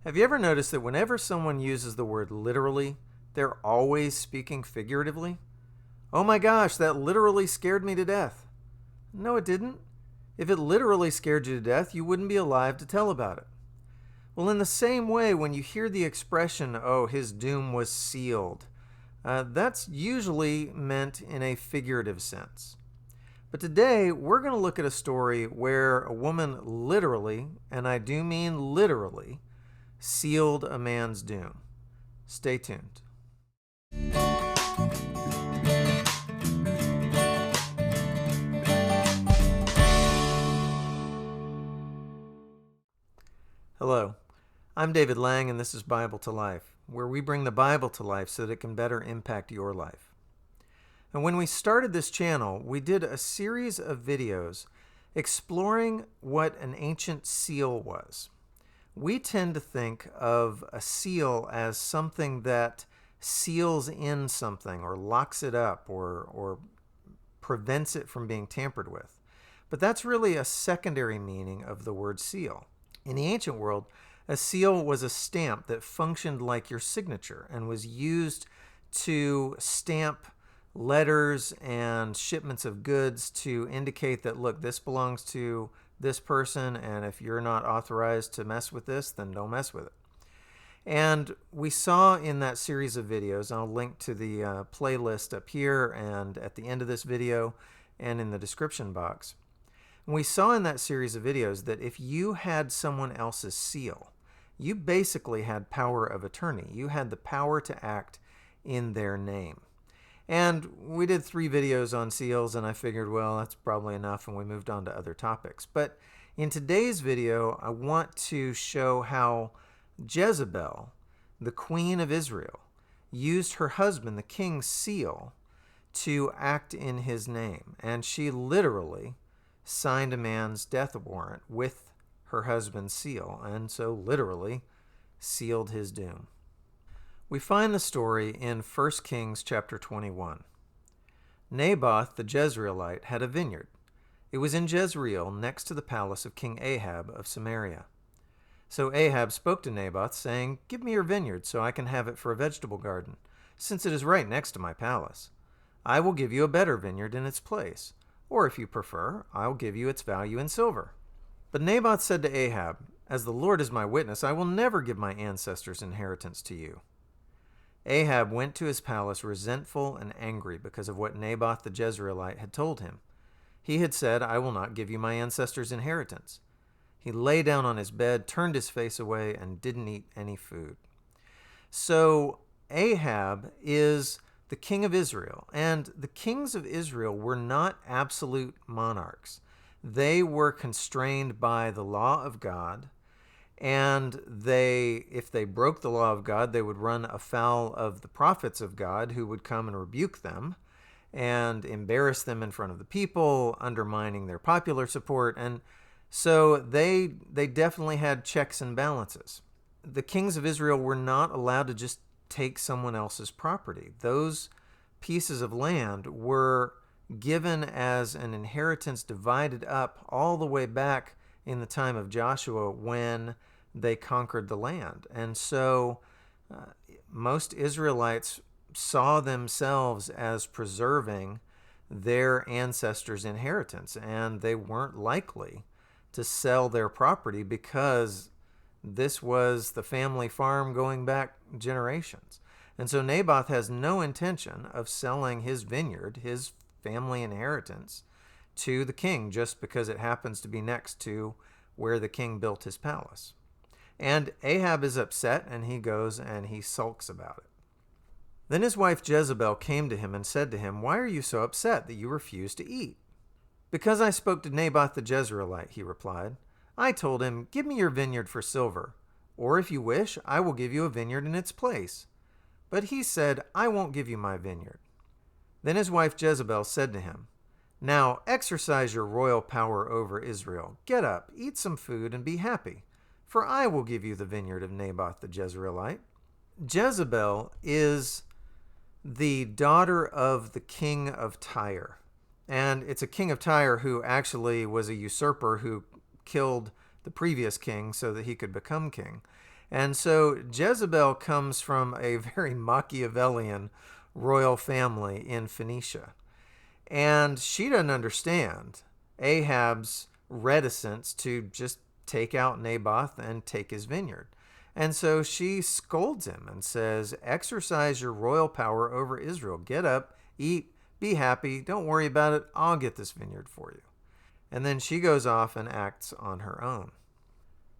Have you ever noticed that whenever someone uses the word literally, they're always speaking figuratively? Oh my gosh, that literally scared me to death. No, it didn't. If it literally scared you to death, you wouldn't be alive to tell about it. Well, in the same way, when you hear the expression, oh, his doom was sealed, that's usually meant in a figurative sense. But today, we're going to look at a story where a woman literally, and I do mean literally, sealed a man's doom. Stay tuned. Hello, I'm David Lang, and this is Bible to Life, where we bring the Bible to life so that it can better impact your life. And when we started this channel, we did a series of videos exploring what an ancient seal was. We tend to think of a seal as something that seals in something or locks it up or prevents it from being tampered with. But that's really a secondary meaning of the word seal. In the ancient world, a seal was a stamp that functioned like your signature and was used to stamp letters and shipments of goods to indicate that, look, this belongs to this person, and if you're not authorized to mess with this, then don't mess with it. And we saw in that series of videos, I'll link to the playlist up here and at the end of this video and in the description box. We saw in that series of videos that if you had someone else's seal, you basically had power of attorney. You had the power to act in their name. And we did 3 videos on seals, and I figured, well, that's probably enough, and we moved on to other topics. But in today's video, I want to show how Jezebel, the queen of Israel, used her husband, the king's seal, to act in his name. And she literally signed a man's death warrant with her husband's seal, and so literally sealed his doom. We find the story in 1 Kings chapter 21. Naboth the Jezreelite had a vineyard. It was in Jezreel, next to the palace of King Ahab of Samaria. So Ahab spoke to Naboth, saying, "Give me your vineyard so I can have it for a vegetable garden, since it is right next to my palace. I will give you a better vineyard in its place, or if you prefer, I will give you its value in silver." But Naboth said to Ahab, "As the Lord is my witness, I will never give my ancestors' inheritance to you." Ahab went to his palace resentful and angry because of what Naboth the Jezreelite had told him. He had said, "I will not give you my ancestors' inheritance." He lay down on his bed, turned his face away, and didn't eat any food. So Ahab is the king of Israel, and the kings of Israel were not absolute monarchs. They were constrained by the law of God, and if they broke the law of God, they would run afoul of the prophets of God who would come and rebuke them and embarrass them in front of the people, undermining their popular support. And so they definitely had checks and balances. The kings of Israel were not allowed to just take someone else's property. Those pieces of land were given as an inheritance divided up all the way back in the time of Joshua when they conquered the land. And so most Israelites saw themselves as preserving their ancestors' inheritance, and they weren't likely to sell their property because this was the family farm going back generations. And so Naboth has no intention of selling his vineyard, his family inheritance, to the king just because it happens to be next to where the king built his palace. And Ahab is upset, and he goes and he sulks about it. Then his wife Jezebel came to him and said to him, "Why are you so upset that you refuse to eat?" "Because I spoke to Naboth the Jezreelite," he replied. "I told him, 'Give me your vineyard for silver, or if you wish, I will give you a vineyard in its place.' But he said, 'I won't give you my vineyard.' Then his wife Jezebel said to him, 'Now exercise your royal power over Israel. Get up, eat some food, and be happy, for I will give you the vineyard of Naboth the Jezreelite.'" Jezebel is the daughter of the king of Tyre. And it's a king of Tyre who actually was a usurper who killed the previous king so that he could become king. And so Jezebel comes from a very Machiavellian royal family in Phoenicia. And she doesn't understand Ahab's reticence to just take out Naboth and take his vineyard. And so she scolds him and says, "Exercise your royal power over Israel. Get up, eat, be happy. Don't worry about it. I'll get this vineyard for you." And then she goes off and acts on her own.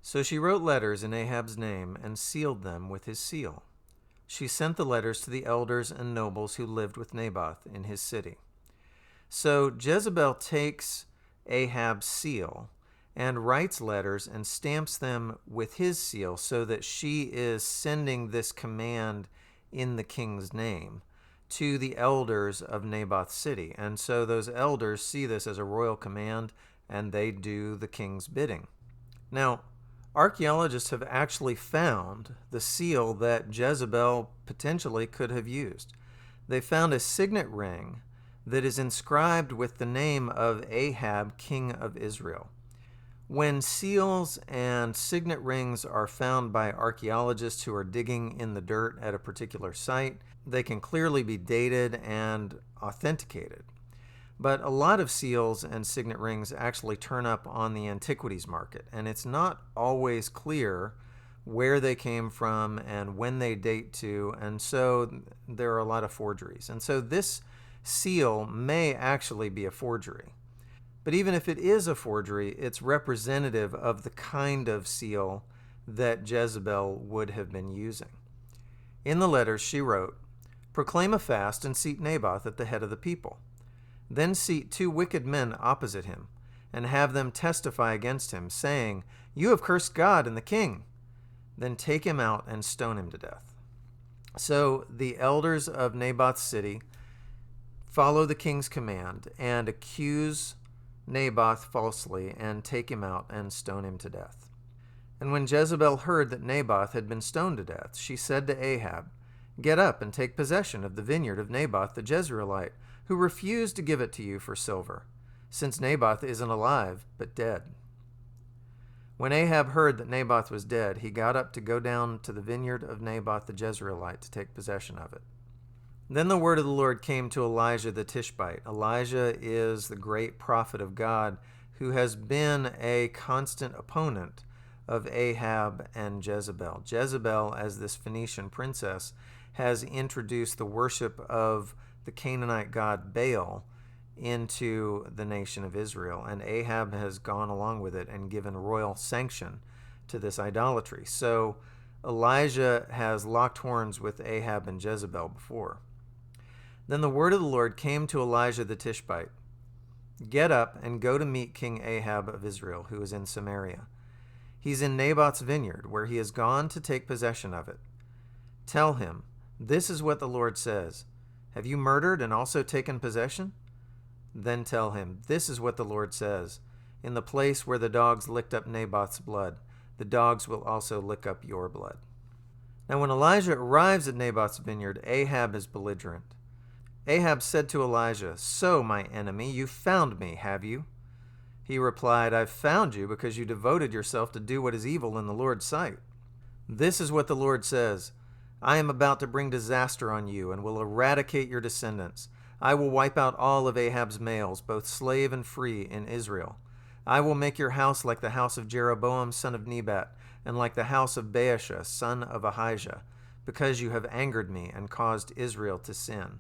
So she wrote letters in Ahab's name and sealed them with his seal. She sent the letters to the elders and nobles who lived with Naboth in his city. So Jezebel takes Ahab's seal and writes letters and stamps them with his seal so that she is sending this command in the king's name to the elders of Naboth's city. And so those elders see this as a royal command and they do the king's bidding. Now, archaeologists have actually found the seal that Jezebel potentially could have used. They found a signet ring that is inscribed with the name of Ahab, king of Israel. When seals and signet rings are found by archaeologists who are digging in the dirt at a particular site, they can clearly be dated and authenticated. But a lot of seals and signet rings actually turn up on the antiquities market, and it's not always clear where they came from and when they date to, and so there are a lot of forgeries. And so this seal may actually be a forgery. But even if it is a forgery, it's representative of the kind of seal that Jezebel would have been using. In the letters she wrote, "Proclaim a fast and seat Naboth at the head of the people. Then seat 2 wicked men opposite him, and have them testify against him, saying, 'You have cursed God and the king.' Then take him out and stone him to death." So the elders of Naboth's city follow the king's command and accuse Naboth falsely and take him out and stone him to death. And when Jezebel heard that Naboth had been stoned to death, she said to Ahab, "Get up and take possession of the vineyard of Naboth the Jezreelite, who refused to give it to you for silver, since Naboth isn't alive, but dead." When Ahab heard that Naboth was dead, he got up to go down to the vineyard of Naboth the Jezreelite to take possession of it. Then the word of the Lord came to Elijah the Tishbite. Elijah is the great prophet of God who has been a constant opponent of Ahab and Jezebel. Jezebel, as this Phoenician princess, has introduced the worship of the Canaanite god Baal into the nation of Israel, and Ahab has gone along with it and given royal sanction to this idolatry. So Elijah has locked horns with Ahab and Jezebel before. Then the word of the Lord came to Elijah the Tishbite. "Get up and go to meet King Ahab of Israel, who is in Samaria. He's in Naboth's vineyard, where he has gone to take possession of it. Tell him, this is what the Lord says. Have you murdered and also taken possession? Then tell him, this is what the Lord says. In the place where the dogs licked up Naboth's blood, the dogs will also lick up your blood." Now when Elijah arrives at Naboth's vineyard, Ahab is belligerent. Ahab said to Elijah, "So, my enemy, you found me, have you?" He replied, "I've found you because you devoted yourself to do what is evil in the Lord's sight. This is what the Lord says. I am about to bring disaster on you and will eradicate your descendants. I will wipe out all of Ahab's males, both slave and free, in Israel. I will make your house like the house of Jeroboam, son of Nebat, and like the house of Baasha, son of Ahijah, because you have angered me and caused Israel to sin."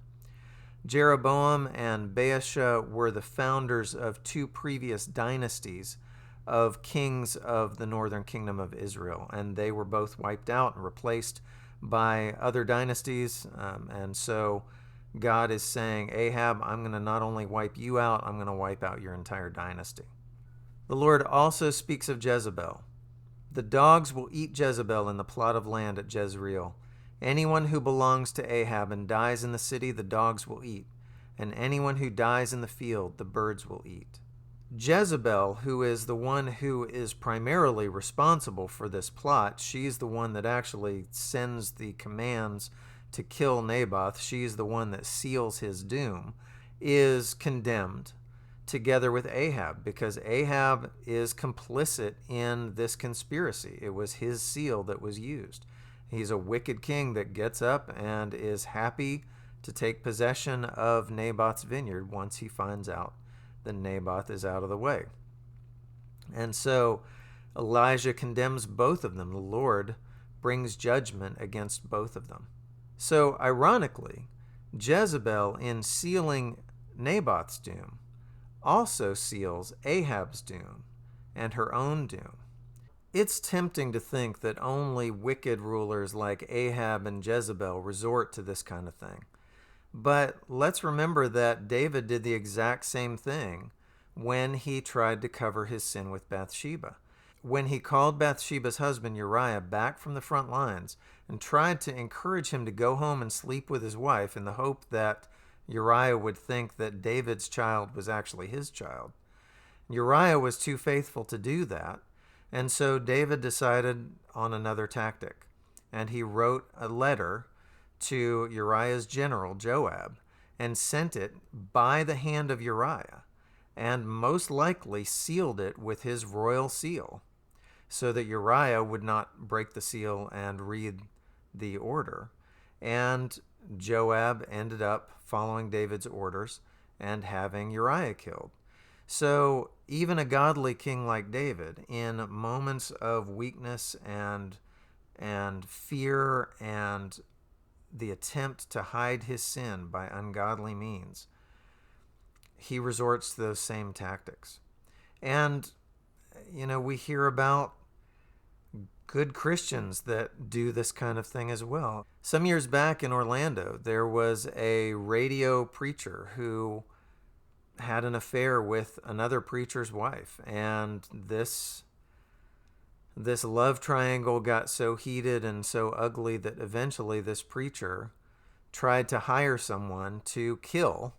Jeroboam and Baasha were the founders of 2 previous dynasties of kings of the northern kingdom of Israel, and they were both wiped out and replaced by other dynasties. And so God is saying, Ahab, I'm going to not only wipe you out, I'm going to wipe out your entire dynasty. The Lord also speaks of Jezebel. "The dogs will eat Jezebel in the plot of land at Jezreel. Anyone who belongs to Ahab and dies in the city, the dogs will eat. And anyone who dies in the field, the birds will eat." Jezebel, who is the one who is primarily responsible for this plot, she's the one that actually sends the commands to kill Naboth. She's the one that seals his doom, is condemned. together with Ahab, because Ahab is complicit in this conspiracy. It was his seal that was used. He's a wicked king that gets up and is happy to take possession of Naboth's vineyard once he finds out that Naboth is out of the way. And so Elijah condemns both of them. The Lord brings judgment against both of them. So ironically, Jezebel, in sealing Naboth's doom, also seals Ahab's doom and her own doom. It's tempting to think that only wicked rulers like Ahab and Jezebel resort to this kind of thing. But let's remember that David did the exact same thing when he tried to cover his sin with Bathsheba. When he called Bathsheba's husband Uriah back from the front lines and tried to encourage him to go home and sleep with his wife in the hope that Uriah would think that David's child was actually his child, Uriah was too faithful to do that, and so David decided on another tactic, and he wrote a letter to Uriah's general, Joab, and sent it by the hand of Uriah, and most likely sealed it with his royal seal, so that Uriah would not break the seal and read the order. And Joab ended up following David's orders and having Uriah killed. So even a godly king like David, in moments of weakness and fear and the attempt to hide his sin by ungodly means, he resorts to those same tactics. And, we hear about good Christians that do this kind of thing as well. Some years back in Orlando, there was a radio preacher who had an affair with another preacher's wife, and this love triangle got so heated and so ugly that eventually this preacher tried to hire someone to kill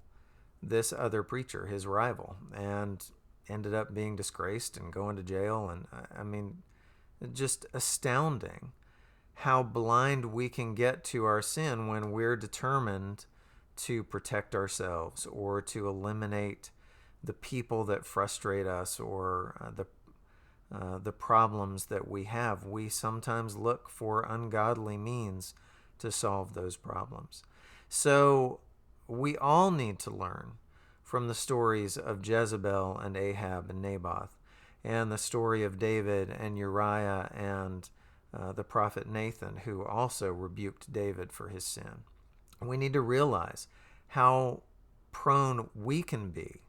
this other preacher, his rival, and ended up being disgraced and going to jail. And I mean, just astounding how blind we can get to our sin when we're determined to protect ourselves or to eliminate the people that frustrate us or the problems that we have. We sometimes look for ungodly means to solve those problems. So we all need to learn from the stories of Jezebel and Ahab and Naboth, and the story of David and Uriah and the prophet Nathan, who also rebuked David for his sin. We need to realize how prone we can be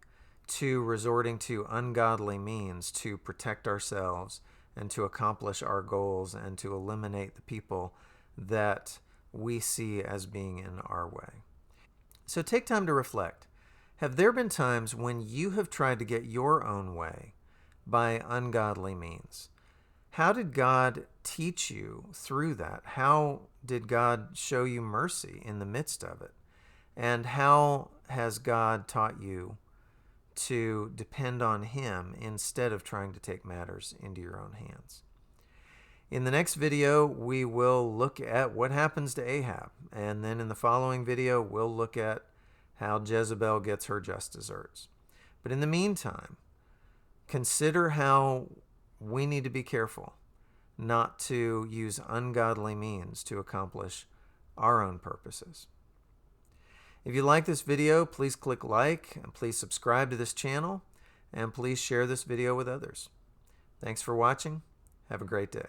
to resorting to ungodly means to protect ourselves and to accomplish our goals and to eliminate the people that we see as being in our way. So take time to reflect. Have there been times when you have tried to get your own way by ungodly means? How did God teach you through that? How did God show you mercy in the midst of it? And how has God taught you to depend on Him instead of trying to take matters into your own hands? In the next video, we will look at what happens to Ahab. And then in the following video, we'll look at how Jezebel gets her just desserts. But in the meantime, consider how we need to be careful not to use ungodly means to accomplish our own purposes. If you like this video, please click like and please subscribe to this channel and please share this video with others. Thanks for watching. Have a great day.